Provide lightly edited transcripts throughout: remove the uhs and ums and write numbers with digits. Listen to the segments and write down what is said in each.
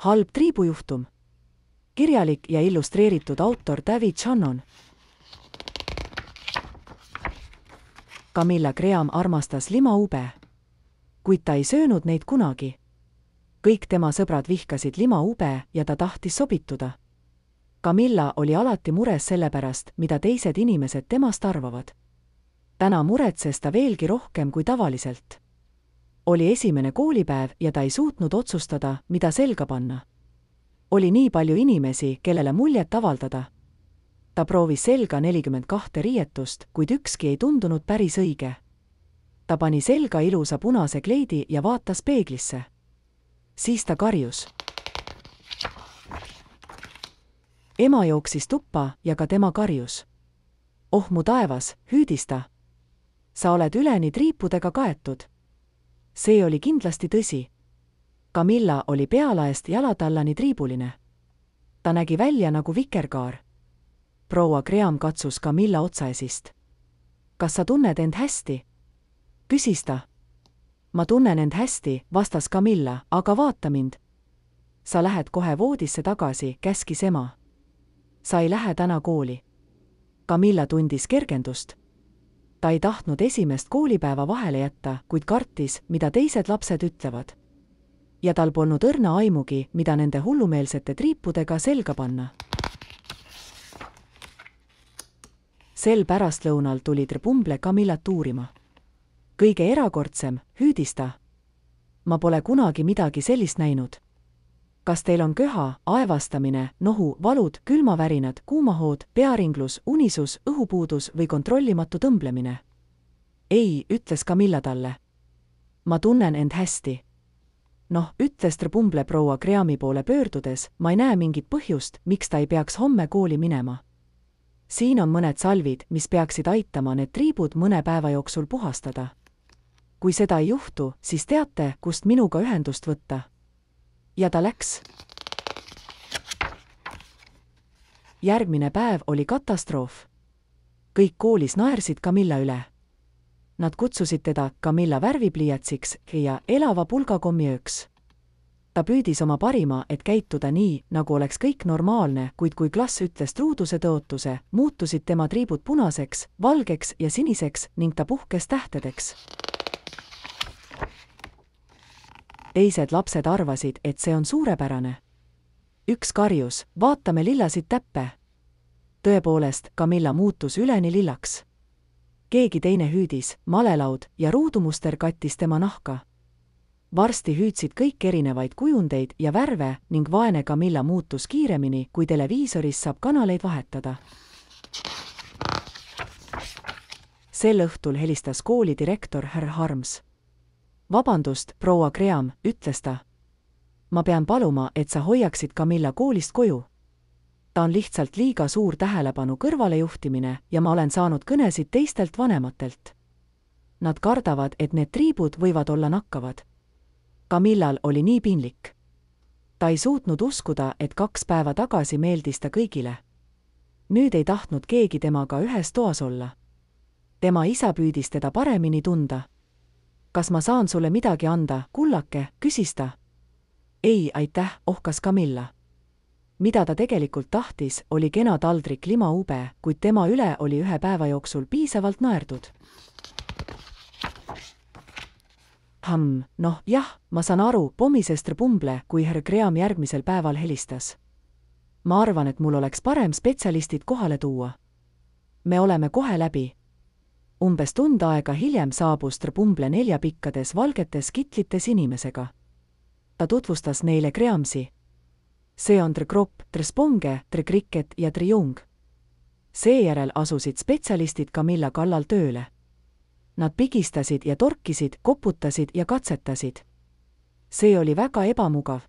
Halb triibujuhtum. Kirjalik ja illustreeritud autor David Shannon. Camilla Graham armastas limaube, kuid ta ei söönud neid kunagi. Kõik tema sõbrad vihkasid limaube ja ta tahtis sobituda. Camilla oli alati mures selle pärast, mida teised inimesed temast arvavad. Täna muretses ta veelgi rohkem kui tavaliselt. Oli esimene koolipäev ja ta ei suutnud otsustada, mida selga panna. Oli nii palju inimesi, kellele muljet avaldada. Ta proovis selga 42 riietust, kuid ükski ei tundunud päris õige. Ta pani selga ilusa punase kleidi ja vaatas peeglisse. Siis ta karjus. Ema jooksis tuppa ja ka tema karjus. Oh mu taevas, hüüdis ta. Sa oled üleni triipudega kaetud. See oli kindlasti tõsi. Camilla oli pealaest jalatallani triibuline. Ta nägi välja nagu vikerkaar. Proua Graham katsus Camilla otsaesist. Kas sa tunned end hästi? Küsis ta. Ma tunnen end hästi, vastas Camilla, aga vaata mind. Sa lähed kohe voodisse tagasi, käskis ema. Sa ei lähe täna kooli. Camilla tundis kergendust. Ta ei tahtnud esimest koolipäeva vahele jätta, kuid kartis, mida teised lapsed ütlevad. Ja tal polnud õrna aimugi, mida nende hullumeelsete triipudega selga panna. Sel pärastlõunal tuli Trepumble Camillat uurima. Kõige erakordsem, hüüdis ta. Ma pole kunagi midagi sellist näinud. Kas teil on köha, aevastamine, nohu, valud, külmavärinad, kuumahood, pearinglus, unisus, õhupuudus või kontrollimatu tõmblemine? Ei, ütles Camilla talle. Ma tunnen end hästi. Noh, ütles Trepumble proua Grahami poole pöördudes, ma ei näe mingit põhjust, miks ta ei peaks homme kooli minema. Siin on mõned salvid, mis peaksid aitama need triibud mõne päeva jooksul puhastada. Kui seda ei juhtu, siis teate, kust minuga ühendust võtta. Ja ta läks. Järgmine päev oli katastroof. Kõik koolis naersid Camilla üle. Nad kutsusid teda Camilla värvipliiatsiks ja elava pulgakommiööks. Ta püüdis oma parima, et käituda nii, nagu oleks kõik normaalne, kuid kui klass ütles truuduse tõotuse, muutusid tema triibud punaseks, valgeks ja siniseks ning ta puhkes tähtedeks. Teised lapsed arvasid, et see on suurepärane. Üks karjus, vaatame lillasid täppe. Tõepoolest, Camilla muutus üleni lillaks. Keegi teine hüüdis, malelaud ja ruudumuster kattis tema nahka. Varsti hüüdsid kõik erinevaid kujundeid ja värve ning vaene Camilla muutus kiiremini, kui televiisoris saab kanaleid vahetada. Sel õhtul helistas kooli direktor härra Harms. Vabandust, proua Graham, ütles ta. Ma pean paluma, et sa hoiaksid Camilla koolist koju. Ta on lihtsalt liiga suur tähelepanu kõrvalejuhtimine ja ma olen saanud kõnesid teistelt vanematelt. Nad kardavad, et need triibud võivad olla nakkavad. Camillal oli nii piinlik. Ta ei suutnud uskuda, et 2 päeva tagasi meeldis ta kõigile. Nüüd ei tahtnud keegi temaga ühes toas olla. Tema isa püüdis teda paremini tunda. Kas ma saan sulle midagi anda, kullake, küsis ta. Ei, aitäh, ohkas Camilla. Mida ta tegelikult tahtis, oli kena taldrik limaube, kuid tema üle oli 1 päeva jooksul piisavalt naerdud. Noh, jah, ma saan aru, pommises Trepumble, kui härra Graham järgmisel päeval helistas. Ma arvan, et mul oleks parem spetsialistid kohale tuua. Me oleme kohe läbi. Umbes tund aega hiljem saabus Trepumble 4 pikkades valgetes kitlites inimesega. Ta tutvustas neile Grahamsi. See on Tregropp, Tresponge, Trekriket ja Triung. Seejärel asusid spetsialistid Camilla kallal tööle. Nad pigistasid ja torkisid, koputasid ja katsetasid. See oli väga ebamugav.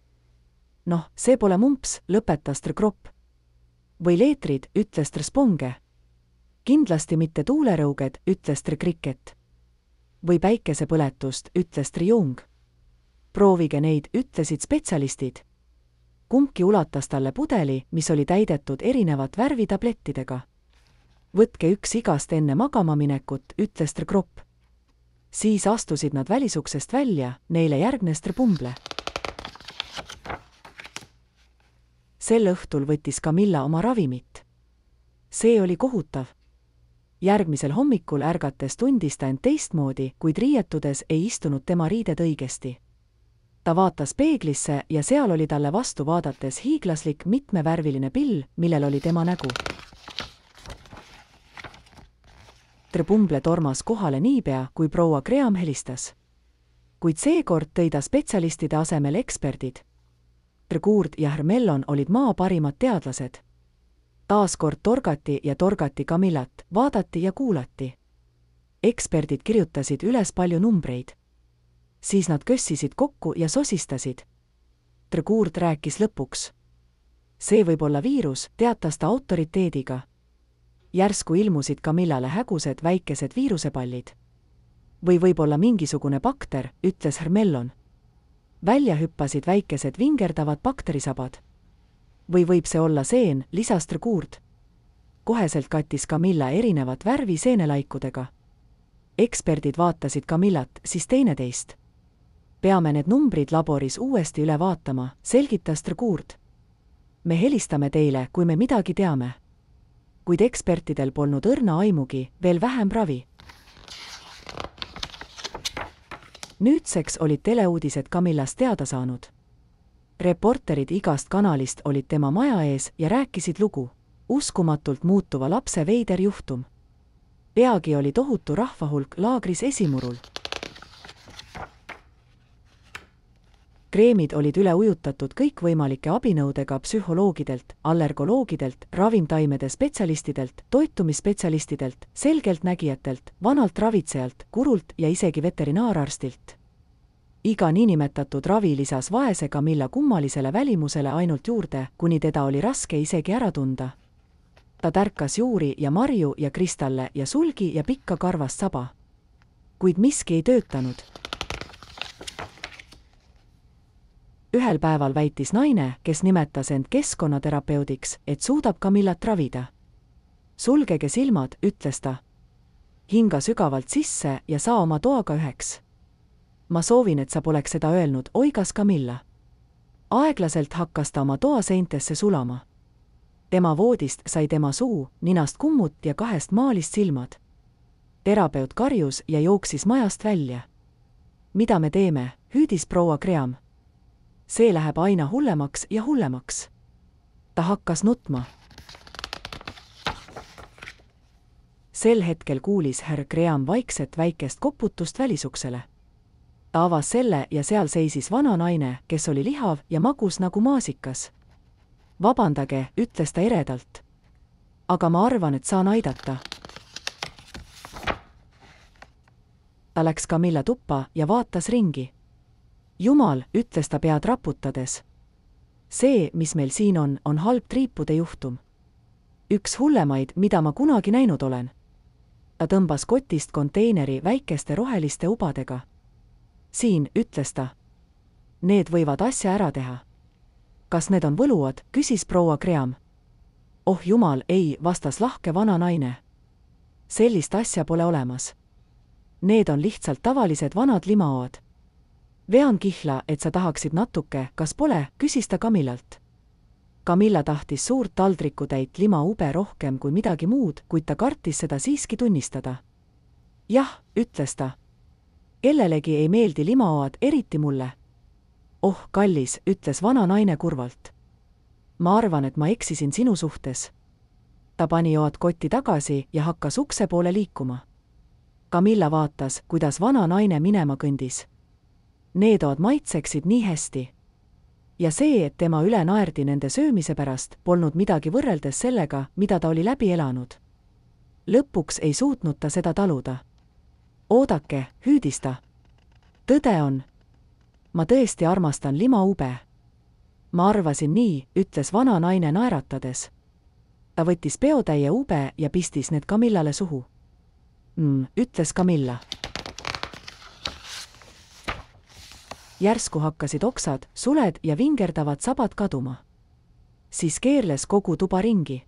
Noh, see pole mumps, lõpetas Tregropp. Või leetrid, ütles Tresponge. Kindlasti mitte tuulerõuged, ütles Trekriket. Või päikesepõletust, ütles Triung. Proovige neid, ütlesid spetsialistid. Kumbki ulatas talle pudeli, mis oli täidetud erinevat värvitablettidega. Võtke üks igast enne magama minekut, ütles Tregropp. Siis astusid nad välisuksest välja, neile järgnes Trepumble. Sel õhtul võttis Camilla oma ravimit. See oli kohutav. Järgmisel hommikul ärgates tundis ta end teistmoodi, kuid riietudes ei istunud tema riided õigesti. Ta vaatas peeglisse ja seal oli talle vastu vaadates hiiglaslik mitmevärviline pill, millel oli tema nägu. Trepumble tormas kohale niipea, kui proua Graham helistas. Kuid seekord tõi ta spetsialistide asemel eksperdid. Treguard ja Hermellon olid maa parimad teadlased. Taaskord torgati ja torgati Camillat, vaadati ja kuulati. Eksperdid kirjutasid üles palju numbreid. Siis nad kössisid kokku ja sosistasid. Treguard rääkis lõpuks. See võib olla viirus, teatas ta autoriteediga. Järsku ilmusid Camillale hägused väikesed viirusepallid. Või võib olla mingisugune bakter, ütles Hermellon. Välja hüppasid väikesed vingerdavad bakterisabad. Või võib see olla seen, lisas Treguard. Koheselt kattis Camilla erinevat värvi seenelaikudega. Eksperdid vaatasid Camillat, siis teineteist. Peame need numbrid laboris uuesti üle vaatama, selgitas Treguard. Me helistame teile, kui me midagi teame. Kuid ekspertidel polnud õrna aimugi, veel vähem ravi. Nüüdseks olid teleuudised Camillast teada saanud. Reporterid igast kanalist olid tema maja ees ja rääkisid lugu. Uskumatult muutuva lapse veider juhtum. Peagi oli tohutu rahvahulk laagris esimurul. Kreemid olid üle ujutatud kõikvõimalike abinõudega psühholoogidelt, allergoloogidelt, ravimtaimede spetsialistidelt, toitumisspetsialistidelt, selgeltnägijatelt, vanalt ravitsejalt, kurult ja isegi veterinaararstilt. Iga niinimetatud ravi lisas vaese Camilla kummalisele välimusele ainult juurde, kuni teda oli raske isegi ära tunda. Ta tärkas juuri ja marju ja kristalle ja sulgi ja pikka karvast saba. Kuid miski ei töötanud. Ühel päeval väitis naine, kes nimetas end keskkonnaterapeudiks, et suudab Camillat ravida. Sulgege silmad, ütles ta. Hinga sügavalt sisse ja saa oma toaga üheks. Ma soovin, et sa poleks seda öelnud, oigas Camilla. Aeglaselt hakkas ta oma toa seintesse sulama. Tema voodist sai tema suu, ninast kummut ja kahest maalist silmad. Terapeut karjus ja jooksis majast välja. Mida me teeme, hüüdis proua Graham. See läheb aina hullemaks ja hullemaks. Ta hakkas nutma. Sel hetkel kuulis härra Graham vaikset väikest koputust välisuksele. Ta avas selle ja seal seisis vana naine, kes oli lihav ja magus nagu maasikas. Vabandage, ütles ta eredalt. Aga ma arvan, et saan aidata. Ta läks Camilla tuppa ja vaatas ringi. Jumal, ütles ta pead raputades. See, mis meil siin on halb triipude juhtum. Üks hullemaid, mida ma kunagi näinud olen. Ta tõmbas kotist konteineri väikeste roheliste ubadega. Siin, ütles ta. Need võivad asja ära teha. Kas need on võluad, küsis proua Graham. Oh jumal, ei, vastas lahke vana naine. Sellist asja pole olemas. Need on lihtsalt tavalised vanad limaoad. Vean kihla, et sa tahaksid natuke, kas pole, küsis ta Camillalt. Camilla tahtis suurt taldrikutäit limaube rohkem kui midagi muud, kuid ta kartis seda siiski tunnistada. Jah, ütles ta. Kellelegi ei meeldi limaoad, eriti mulle. Oh, kallis, ütles vana naine kurvalt. Ma arvan, et ma eksisin sinu suhtes. Ta pani oad kotti tagasi ja hakkas ukse poole liikuma. Camilla vaatas, kuidas vana naine minema kõndis. Need oad maitseksid nii hästi. Ja see, et tema üle naerdi nende söömise pärast, polnud midagi võrreldes sellega, mida ta oli läbi elanud. Lõpuks ei suutnud ta seda taluda. Oodake, hüüdis ta. Tõde on. Ma tõesti armastan limaube. Ma arvasin nii, ütles vana naine naeratades. Ta võttis peotäie ube ja pistis need Camillale suhu. Ütles Camilla. Järsku hakkasid oksad, suled ja vingerdavad sabad kaduma. Siis keerles kogu tuba ringi.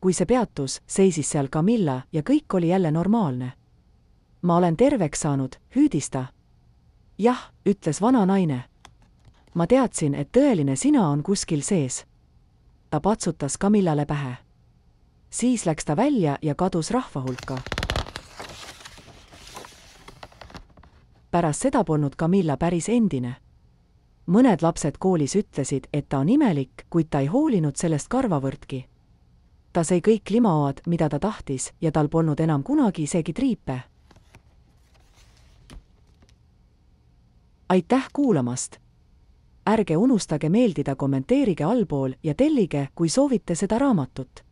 Kui see peatus, seisis seal Camilla ja kõik oli jälle normaalne. Ma olen terveks saanud, hüüdis ta. Jah, ütles vana naine. Ma teadsin, et tõeline sina on kuskil sees. ta patsutas Camillale pähe. Siis läks ta välja ja kadus rahva hulka. Pärast seda polnud Camilla päris endine. Mõned lapsed koolis ütlesid, et ta on imelik, kuid ta ei hoolinud sellest karvavõrdki. Ta sai kõik limoad, mida ta tahtis, ja tal polnud enam kunagi isegi triipe. Aitäh kuulamast! Ärge unustage meeldida, kommenteerige allpool ja tellige, kui soovite seda raamatut.